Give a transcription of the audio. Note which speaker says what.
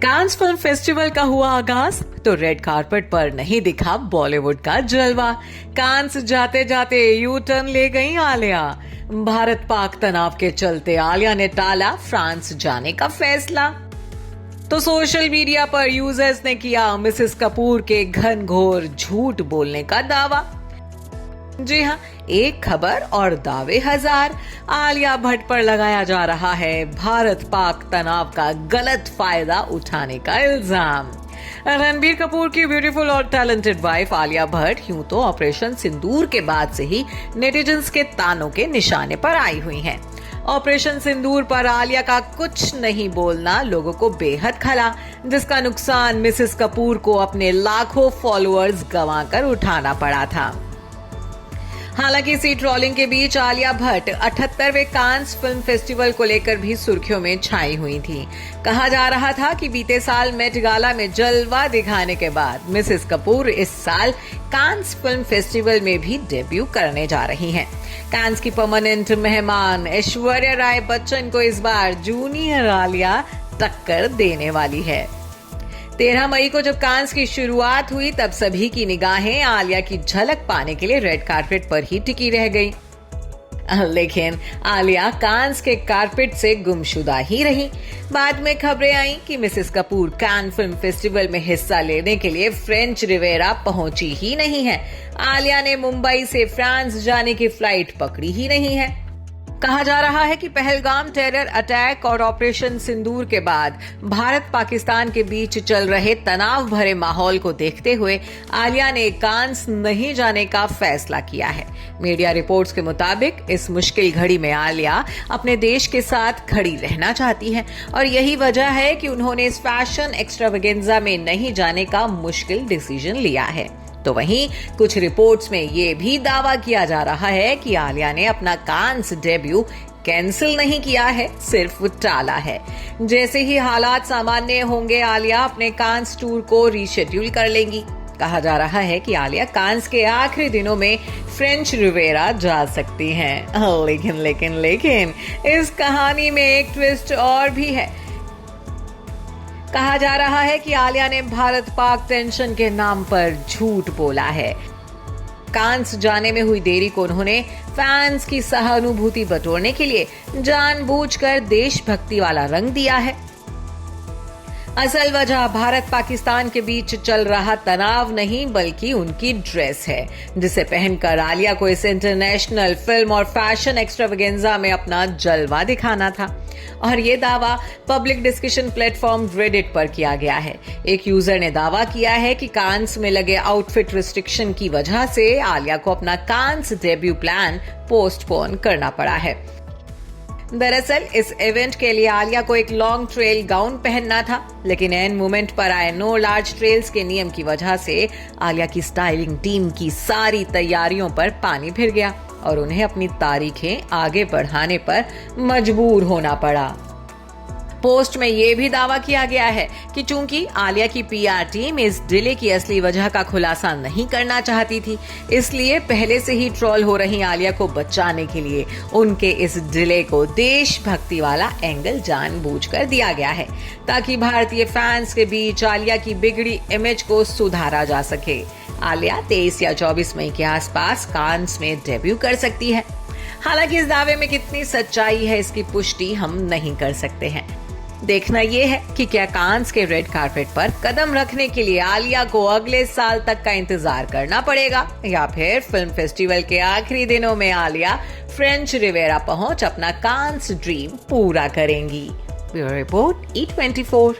Speaker 1: कांस film festival का हुआ आगाज तो रेड कार्पेट पर नहीं दिखा बॉलीवुड का जलवा। कांस जाते जाते यू टर्न ले गई आलिया। भारत पाक तनाव के चलते आलिया ने टाला फ्रांस जाने का फैसला। तो सोशल मीडिया पर यूजर्स ने किया मिसेस कपूर के घनघोर झूठ बोलने का दावा। जी हाँ, एक खबर और दावे हजार। आलिया भट्ट पर लगाया जा रहा है भारत पाक तनाव का गलत फायदा उठाने का इल्जाम। रणबीर कपूर की ब्यूटीफुल और टैलेंटेड वाइफ आलिया भट्ट यूं तो ऑपरेशन सिंदूर के बाद से ही नेटिजन्स के तानों के निशाने पर आई हुई हैं। ऑपरेशन सिंदूर पर आलिया का कुछ नहीं बोलना लोगों को बेहद खला, जिसका नुकसान मिसेस कपूर को अपने लाखों फॉलोअर्स गंवाकर उठाना पड़ा था। हालांकि इसी ट्रोलिंग के बीच आलिया भट्ट 78वें कांस फिल्म फेस्टिवल को लेकर भी सुर्खियों में छाई हुई थी। कहा जा रहा था कि बीते साल मेट गाला में जलवा दिखाने के बाद मिसेस कपूर इस साल कांस फिल्म फेस्टिवल में भी डेब्यू करने जा रही हैं। कांस की परमानेंट मेहमान ऐश्वर्या राय बच्चन को इस बार जूनियर आलिया टक्कर देने वाली है। 13 मई को जब कांस की शुरुआत हुई तब सभी की निगाहें आलिया की झलक पाने के लिए रेड कार्पेट पर ही टिकी रह गई। लेकिन आलिया कांस के कारपेट से गुमशुदा ही रही। बाद में खबरें आई कि Mrs Kapoor Cannes film festival में हिस्सा लेने के लिए फ्रेंच रिवेरा पहुंची ही नहीं है। आलिया ने मुंबई से फ्रांस जाने की फ्लाइट पकड़ी ही नहीं है। कहा जा रहा है कि पहलगाम टेरर अटैक और ऑपरेशन सिंदूर के बाद भारत पाकिस्तान के बीच चल रहे तनाव भरे माहौल को देखते हुए आलिया ने कांस नहीं जाने का फैसला किया है। मीडिया रिपोर्ट्स के मुताबिक इस मुश्किल घड़ी में आलिया अपने देश के साथ खड़ी रहना चाहती है और यही वजह है कि उन्होंने इस फैशन एक्स्ट्रावेगेंजा में नहीं जाने का मुश्किल डिसीजन लिया है। तो वहीं कुछ रिपोर्ट्स में ये भी दावा किया जा रहा है कि आलिया ने अपना कांस डेब्यू कैंसिल नहीं किया है, सिर्फ टाला है। जैसे ही हालात सामान्य होंगे आलिया अपने कांस टूर को रीशेड्यूल कर लेंगी। कहा जा रहा है कि आलिया कांस के आखिरी दिनों में फ्रेंच रिवेरा जा सकती हैं। लेकिन इस कहानी में एक ट्विस्ट और भी है। कहा जा रहा है कि आलिया ने भारत पाक टेंशन के नाम पर झूठ बोला है। कांस जाने में हुई देरी को उन्होंने फैंस की सहानुभूति बटोरने के लिए जानबूझकर देशभक्ति वाला रंग दिया है। असल वजह भारत पाकिस्तान के बीच चल रहा तनाव नहीं बल्कि उनकी ड्रेस है, जिसे पहनकर आलिया को इस इंटरनेशनल फिल्म और फैशन एक्स्ट्रावेगेंजा में अपना जलवा दिखाना था। और ये दावा पब्लिक डिस्कशन प्लेटफॉर्म रेडिट पर किया गया है। एक यूजर ने दावा किया है कि कांस में लगे आउटफिट रिस्ट्रिक्शन की वजह से आलिया को अपना कांस डेब्यू प्लान पोस्टपोन करना पड़ा है। दरअसल इस इवेंट के लिए आलिया को एक लॉन्ग ट्रेल गाउन पहनना था, लेकिन एन मोमेंट पर आए नो लार्ज ट्रेल्स के नियम की वजह से आलिया की स्टाइलिंग टीम की सारी तैयारियों पर पानी फिर गया और उन्हें अपनी तारीखें आगे बढ़ाने पर मजबूर होना पड़ा। पोस्ट में यह भी दावा किया गया है कि चूंकि आलिया की पीआर टीम इस डिले की असली वजह का खुलासा नहीं करना चाहती थी, इसलिए पहले से ही ट्रोल हो रही आलिया को बचाने के लिए उनके इस डिले को देशभक्ति वाला एंगल जानबूझकर दिया गया है, ताकि भारतीय फैंस के बीच आलिया की बिगड़ी इमेज को सुधारा जा सके। आलिया 23 या 24 मई के आसपास कांस में डेब्यू कर सकती है। हालांकि इस दावे में कितनी सच्चाई है इसकी पुष्टि हम नहीं कर सकते हैं। देखना यह है कि क्या कांस के रेड कार्पेट पर कदम रखने के लिए आलिया को अगले साल तक का इंतजार करना पड़ेगा या फिर फिल्म फेस्टिवल के आखिरी दिनों में आलिया फ्रेंच रिवेरा पहुंच अपना कांस ड्रीम पूरा करेंगी। Bureau report E24।